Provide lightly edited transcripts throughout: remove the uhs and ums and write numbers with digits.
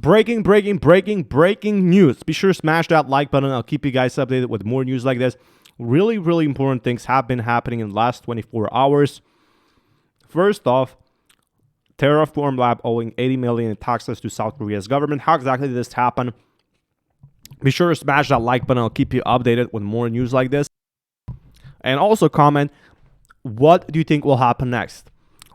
Breaking news. Be sure to smash that like button. I'll keep you guys updated with more news like this. Really important things have been happening in the last 24 hours. First off, Terraform Lab owing $80 million in taxes to South Korea's government. How exactly did this happen? Be sure to smash that like button. I'll keep you updated with more news like this. And also comment, what do you think will happen next?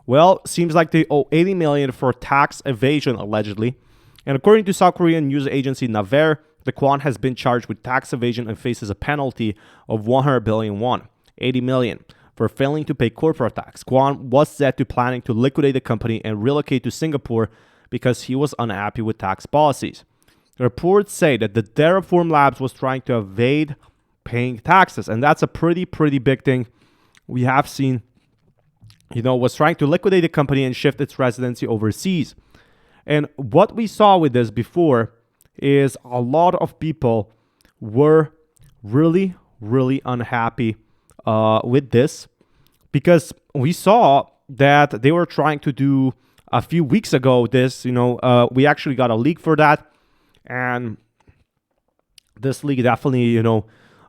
Well, seems like they owe $80 million for tax evasion, allegedly. And according to South Korean news agency Naver, the Kwon has been charged with tax evasion and faces a penalty of 100 billion won, $80 million, for failing to pay corporate tax. Kwon was said to planning to liquidate the company and relocate to Singapore because he was unhappy with tax policies. Reports say that the Terraform Labs was trying to evade paying taxes, and that's a pretty big thing. We have seen, was trying to liquidate the company and shift its residency overseas. And what we saw with this before is a lot of people were really unhappy with this, because we saw that they were trying to do a few weeks ago this, we actually got a leak for that. And this leak definitely,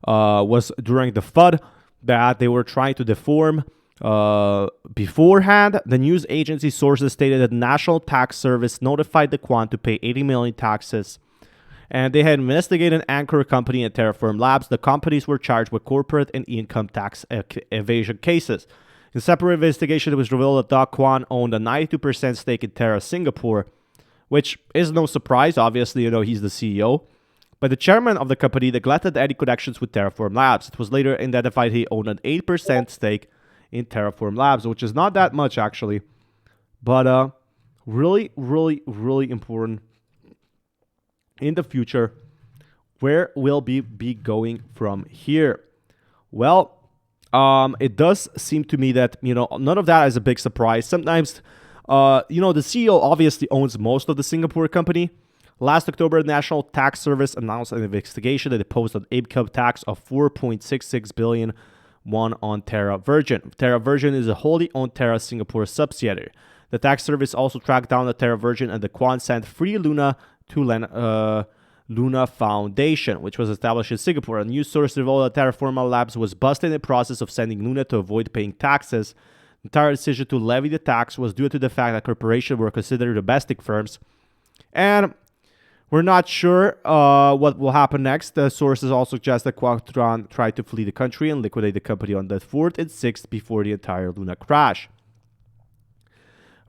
was during the FUD that they were trying to deform. Beforehand, the news agency sources stated that the National Tax Service notified the Kwon to pay $80 million taxes, and they had investigated an anchor company at Terraform Labs. The companies were charged with corporate and income tax evasion cases. In a separate investigation, it was revealed that Doc Kwon owned a 92% stake in Terra Singapore, which is no surprise. Obviously, he's the CEO. But the chairman of the company neglected any connections with Terraform Labs. It was later identified he owned an 8% stake in Terraform Labs, which is not that much actually, but really important in the future. Where will be going from here? Well, it does seem to me that none of that is a big surprise. Sometimes the CEO obviously owns most of the Singapore company. Last October, the National Tax Service announced an investigation that imposed an income tax of 4.66 billion won on Terra Virgin. Terra Virgin is a wholly owned Terra Singapore subsidiary. The tax service also tracked down the Terra Virgin, and the Kwon sent free Luna to Luna Foundation, which was established in Singapore. A news source revealed that Terraform Labs was busted in the process of sending Luna to avoid paying taxes. The entire decision to levy the tax was due to the fact that corporations were considered domestic firms. And we're not sure what will happen next. The sources also suggest that Quantron tried to flee the country and liquidate the company on the 4th and 6th before the entire Luna crash.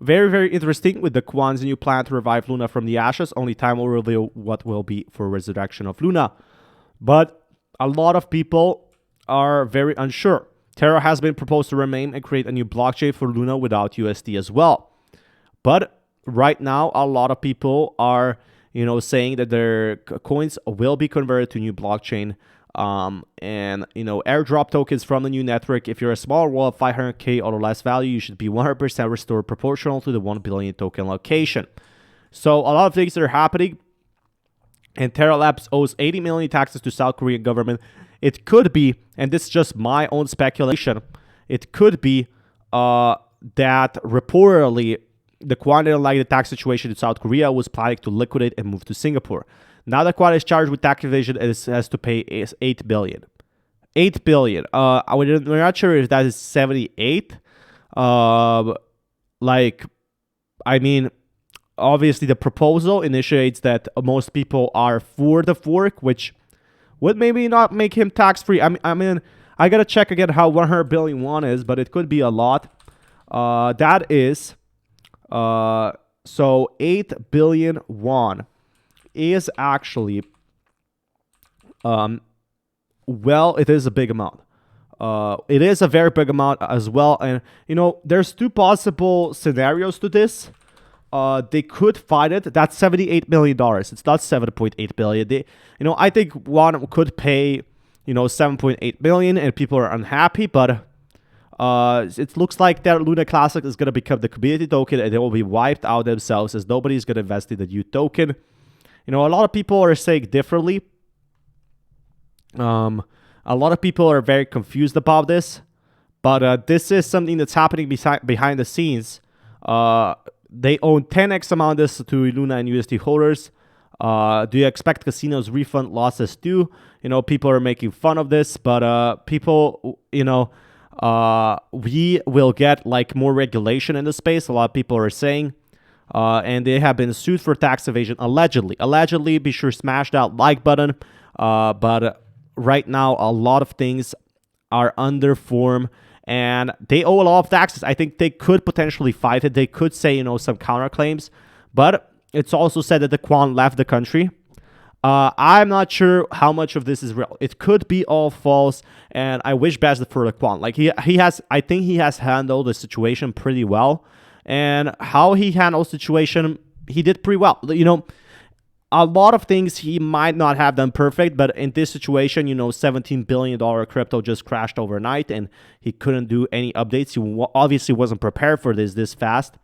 Very interesting with the Kwon's new plan to revive Luna from the ashes. Only time will reveal what will be for resurrection of Luna. But a lot of people are very unsure. Terra has been proposed to remain and create a new blockchain for Luna without USD as well. But right now, a lot of people are saying that their coins will be converted to new blockchain. And airdrop tokens from the new network. If you're a small wallet, 500k or less value, you should be 100% restored proportional to the 1 billion token allocation. So a lot of things are happening. And Terra Labs owes 80 million taxes to South Korean government. It could be, and this is just my own speculation, it could be that reportedly the Kwon didn't like the tax situation in South Korea, was planning to liquidate and move to Singapore. Now the Kwon is charged with tax evasion and has to pay $8 billion. $8 billion. We're not sure if that is 78. Obviously the proposal initiates that most people are for the fork, which would maybe not make him tax-free. I gotta check again how 100 billion won is, but it could be a lot. That is... So 8 billion won is actually, it is a big amount. It is a very big amount as well. And, there's two possible scenarios to this. They could fight it. That's $78 million. It's not 7.8 billion. I think one could pay, 7.8 billion and people are unhappy, but it looks like that Luna Classic is going to become the community token and they will be wiped out themselves as nobody's going to invest in the new token. A lot of people are saying differently. A lot of people are very confused about this. But this is something that's happening behind the scenes. they own 10x amount of this to Luna and USD holders. Do you expect casinos refund losses too? People are making fun of this, but people, we will get like more regulation in the space. A lot of people are saying, and they have been sued for tax evasion allegedly. Allegedly, be sure to smash that like button. But right now, a lot of things are under form, and they owe a lot of taxes. I think they could potentially fight it. They could say, some counterclaims, but it's also said that the Quan left the country. I'm not sure how much of this is real. It could be all false, and I wish best for the Quan. Like I think he has handled the situation pretty well, and how he handled the situation, he did pretty well. A lot of things he might not have done perfect, but in this situation, $17 billion crypto just crashed overnight, and he couldn't do any updates. He obviously wasn't prepared for this fast.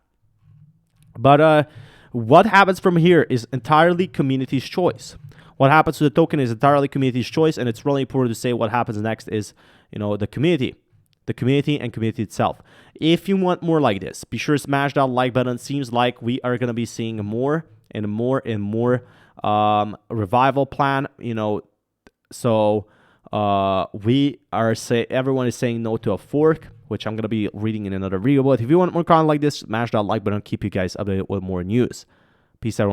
But what happens from here is entirely community's choice. What happens to the token is entirely community's choice, and it's really important to say what happens next is, the community and community itself. If you want more like this, be sure to smash that like button. Seems like we are going to be seeing more and more and more revival plan, so everyone is saying no to a fork, which I'm going to be reading in another video. But if you want more content like this, smash that like button. Keep you guys updated with more news. Peace, everyone.